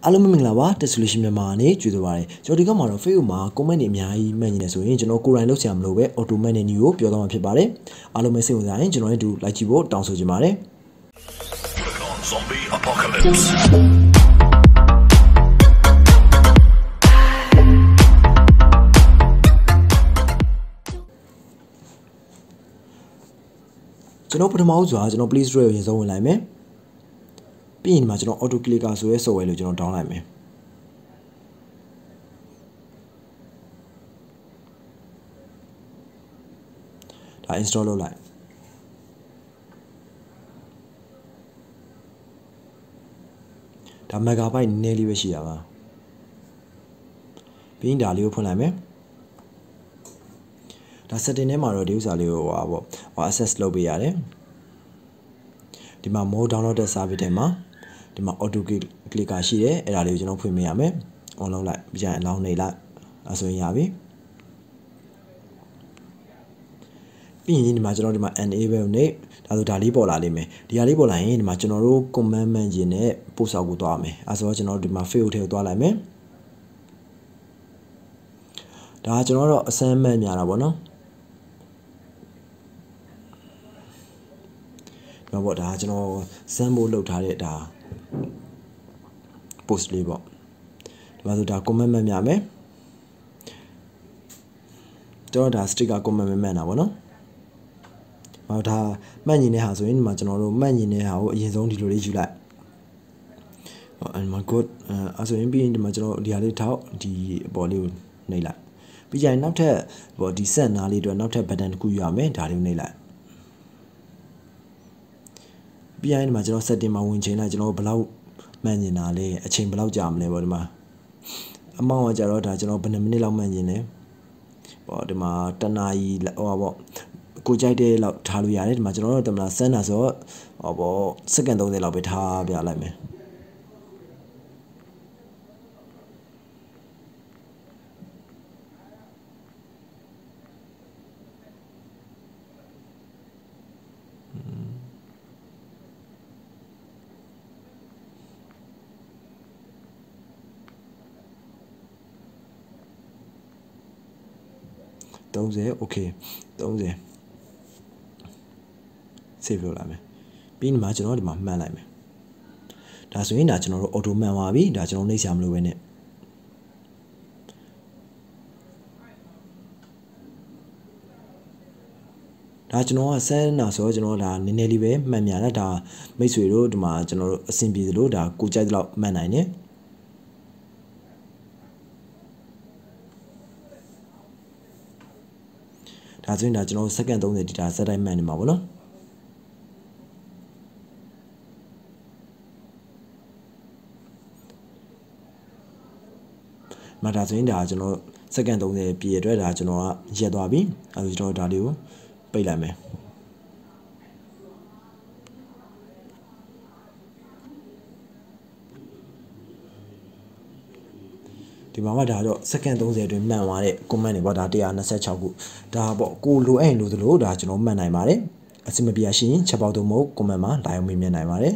အားလုံးမင်္ဂလာပါတက်ဆိုလို့ရှိမြန်မာနဲ့ကြွေးသွားပါတယ်ကျွန်တော်ဒီကမှာတော့ Facebook မှာ comment တွေအများကြီးမှတ်နေတယ်ဆိုရင်ကျွန်တော်ကိုယ်တိုင်လုပ်ဆရာမလို့ပဲ automatic နဲ့ new ကိုပြောသွားမှာဖြစ်ပါတယ်အားလုံးပဲစိတ်ဝင်စားရင်ကျွန်တော်နဲ့အတူ like ကြည့်ဖို့တောင်းဆိုချင်ပါတယ် Zombie Apocalypseကျွန်တော်ပထမဆုံးကျွန်တော် Play Store ကိုရင်ဆုံးဝင်လိုက်မယ်ပြီးရင်ဒီမှာကျွန်တော် auto clicker ဆိုရဲ software လို့ကျွန်တော် down လိုက်မယ်ဒါ install လုပ်လိုက်ဒါ megabyte နည်းလေးပဲရှိတာပါပြီးရင်ဒါလေးကိုဖွင့်လိုက်မယ်ဒါ setting ထဲမှာတော့ဒီဥစ္စာလေးကိုaccess လုပ်ပေးရတယ်ဒီမှာ more downloaded service ထဲမှာဒီမှာ auto clicker ရှိတယ်အဲ့ဒါလေးကိုကျွန်တော်ဖွင့်ပေးရမယ် on လုပ်လိုက်ပြီးရင်အလောင်းနေလိုက်အဲဆိုရင်ရပြီပြီးရင်ဒီမှာကျွန်တော်ဒီမှာ enable နဲ့ဒါဆိုဒါလေးပေါ်လာလိမ့်မယ်ဒီဟာလေးပေါ်လာရင်ဒီမှာကျွန်တော်တို့ command manager နဲ့ပို့ဆောင်ကိုသွားမယ်အဲဆိုတော့ကျွန်တော်တို့ဒီမှာ field ထဲကိုသွားလိုက်မယ်ဒါကျွန်တော်တို့ assignment များတာပေါ့နော်ဒီမှာပေါ့ဒါကျွန်တော် send ဖို့လုပ်ထားတဲ့ဒါ post လေးပေါ့ဒီမှာဆိုဒါ comment မှတ်များမယ်ကျွန်တော်ဒါ sticker comment မှတ်တာပေါ့နော်ဟောဒါမှတ်ညီတဲ့ဟာဆိုရင်ဒီမှာကျွန်တော်တို့မှတ်ညီတဲ့ဟာကိုအရင်ဆုံးဒီလိုလေးယူလိုက်ဟော and my god အဲဆိုရင်ပြီးရင်ဒီမှာကျွန်တော်ဒီဟာလေးထောက်ဒီအပေါ်လေးကိုနှိပ်လိုက်ပြီးကြရင်နောက်ထပ်ဟောဒီ set နားလေးအတွက်နောက်ထပ် button တစ်ခုယူရမယ်ဒါလေးကိုနှိပ်လိုက်ပြီးရင်ဒီမှာကျွန်တော် setting မှာဝင်ချိန်လိုက်ကျွန်တော်ဘယ်လောက်မှန်ကျင်တာလဲအချိန်ဘယ်လောက်ကြာမလဲပေါ့ဒီမှာအမောင်းကကြတော့ဒါကျွန်တော်ဘယ်နှမိနစ်လောက်မှန်ကျင်လဲပေါ့ဒီမှာတနာရီဟောပေါ့ကိုကြိုက်တဲ့လောက်ထားလို့ရတယ်ဒီမှာကျွန်တော်တို့တမလားစမ်းတာဆိုတော့ဟောပေါ့စက္ကန့်30လောက်ပဲထားပြလိုက်မယ်30 okay 30 save လုပ်လိုက်မယ်ပြီးရင်ဒီမှာကျွန်တော်ဒီမှာမှတ်လိုက်မယ်ဒါဆိုရင်ဒါကျွန်တော်တို့ auto မှန်ပါပြီဒါကျွန်တော်နှိပ်ရှာမလို့ပဲနဲ့ဒါကျွန်တော်ကစမ်းတာဆိုတော့ကျွန်တော်ဒါနည်းနည်းလေးပဲမှတ်မြန်တာဒါမိတ်ဆွေတို့ဒီမှာကျွန်တော်တို့အဆင်ပြေသလိုဒါကိုကြိုက်သလောက်မှတ်နိုင်တယ်ဒါဆိုရင်ဒါကျွန်တော်စက္ကန့်30ဒီတာစက်တိုင်းမှန်နေမှာပေါ့နော်မဒါဆိုရင်ဒါကျွန်တော်စက္ကန့်30ပြည့်အတွက်ဒါကျွန်တော်ကရက်သွားပြီအဲဒါကျွန်တော်ဒါလေးကိုပိတ်လိုက်မယ်ဒီမှာဒါတော့စက္ကန့်30အတွင်းမှန်သွားတဲ့ comment တွေပေါ့ဒါ126ခုဒါပေါ့ကိုလိုအဲ့လိုသလိုဒါကျွန်တော်မှန်နိုင်ပါတယ်အဆင်မပြေရှင်ချက်ပေါက်တော့မဟုတ် comment မှာလာရောက်မေးမြန်းနိုင်ပါတယ်